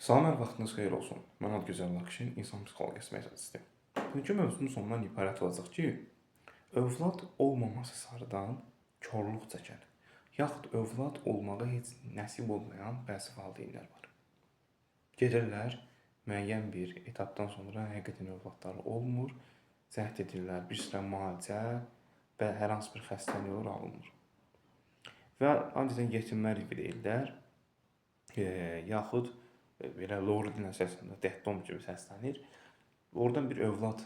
Salam, hər vaxtınız xeyir olsun. Mən Adgözəl Lakşin, insan psixologiyası məsləhətçisi. Bugünkü mövzumuz ondan ibarət olacaq ki, övlad olmaması sarıdan korluq çəkən, yaxud övlad olmağı heç nəsib olmayan bəzi valideynlər var. Gedirlər, müəyyən bir etapdan sonra həqiqətən övladları olmur, cəhd edirlər, bir sıra müalicə və hər hansı bir xəstəlik olur, alınmır. Və adətən yetimlər evi deyirlər, yaxud belə lor dilində səslənir, dəhtom kimi səslənir. Oradan bir övlad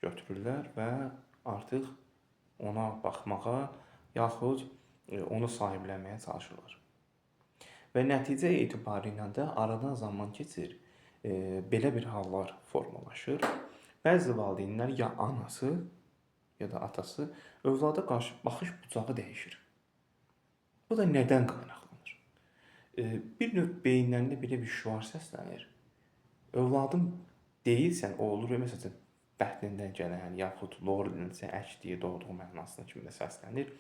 götürürlər və artıq ona baxmağa, yaxud onu sahiblənməyə çalışırlar. Və nəticə etibarilə də aradan zaman keçir, belə bir hallar formalaşır. Bəzi valideynlər ya anası, ya da atası övlada qarşı baxış bucağı dəyişir. Bu da nədən qaynaqlanır? Bir növ beyinlərində belə bir şüar səslənir. Övladım deyilsən, o olur və məsələn, bətnindən gələn, yaxud lor dilində əkdiyi, doğduğu mənasına kimi də səslənir.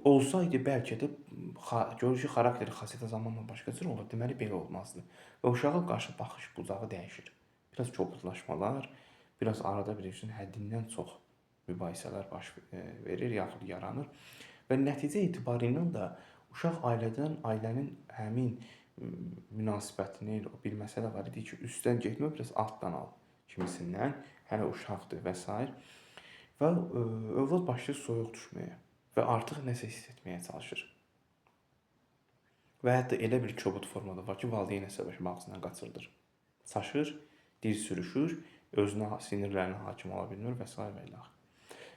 Olsaydı bəlkə də görür ki, xarakteri, xasiyyəti zamanla başqa cür olur. Deməli, belə olmazdı. Və uşağa qarşı baxış bucağı dəyişir. Biraz kobudlaşmalar, biraz arada bir həddindən çox mübahisələr baş verir, yaxud yaranır. Və nəticə etibarilə də uşaq ailənin həmin münasibətini, bir məsələ var idi ki, üstdən getmə, biraz altdan al kimisindən, hələ uşaqdır və s. Və övlad başlayır soyuq düşməyə və artıq nəsə hiss etməyə çalışır. Və hətta elə bir kobud formada var ki, valideyn əsəbləşmə ağzından qaçırdır. Çaşır, dil sürüşür, özünə sinirlərinə hakim ola bilmir və s. və ilə.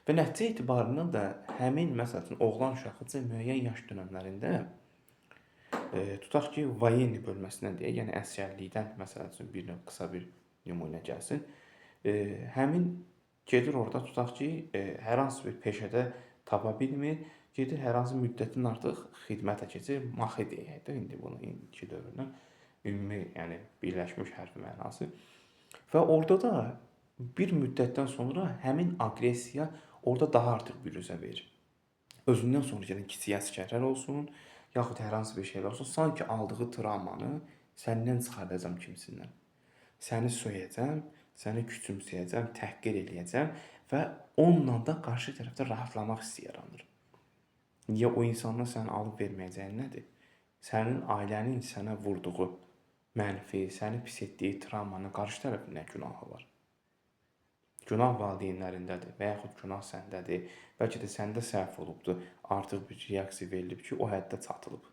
Və nəticə etibarında da həmin, məsələn, oğlan uşağı müəyyən yaş dönəmlərində tutaq ki, vayeni bölməsindən deyək, yəni əsgərlikdən, məsəl üçün, bir növ qısa bir nümunə gəlsin. Həmin gedir orada, tutaq ki, hər hansı bir peşədə tapa bilmir, gedir hər hansı müddətin artıq xidmətə keçir, maxi deyək də, indi bunu indiki dövrdən, ümumi, yəni birləşmiş hərfi mənası. Və orada da bir müddətdən sonra həmin aqressiya orada daha artıq büruzə verir. Özündən sonra gələn kiçik əsgərlər olsun, yaxud hər hansı bir şeylər olsun, sanki aldığı travmanı səndən çıxardacam kimisindən. Səni söyəcəm, səni küçümsəyəcəm, təhqir eləyəcəm və onunla da qarşı tərəfdə rahatlamaq hissi yaranır. Niyə o insandan səni alıb verməyəcəyin nədir? Sənin ailənin sənə vurduğu mənfi, səni pis etdiyi travmanın qarşı tərəfində günahı var. Günah valideynlərindədir və yaxud günah səndədir. Bəlkə də səndə səhv olubdur, artıq bir reaksiya verilib ki, o həddə çatılıb.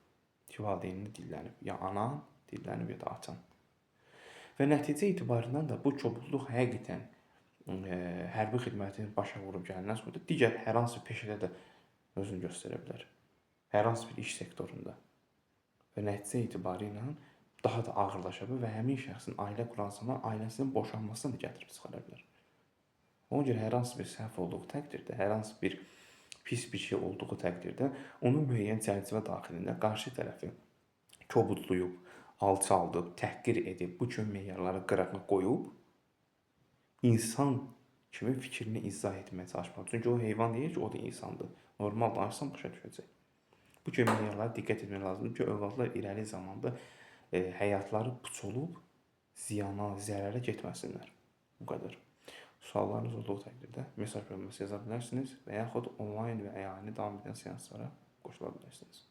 Ki, valideynin dillənib, ya anan dillənib, ya da atan. Və nəticə etibarından da bu kobudluq həqiqətən hərbi xidmətini başa vurub gələndən sonra da digər hər hansı peşədə də özünü göstərə bilər. Hər hansı bir iş sektorunda. Və nəticə etibarilə daha da ağırlaşa bilər və həmin şəxsin ailə quran zaman ailəsinin boşanmasına da gətirib çıxara bilər. Ona görə hər hansı bir səhv olduğu təqdirdə, hər hansı bir pis bir şey olduğu təqdirdə onun müəyyən çərçivə daxilində qarşı tərəfi kobudlayıb, alçaldıb, təhqir edib, bu kimi meyarları qırağa qoyub insan kimi fikrini izah etməyə çalışmaq. Çünki o heyvan deyir ki, o da insandır. Normal danışsan başa düşəcək. Bu kimi meyarlara diqqət etmək lazımdır ki, övladlar irəli zamanda həyatları puç olub, ziyana, zərərə getməsinlər. Bu qədər. Suallarınız olduğu təqdirdə mesaj bölməsi yaza bilərsiniz və yaxud onlayn və əyani davam edən seanslara qoşula bilərsiniz.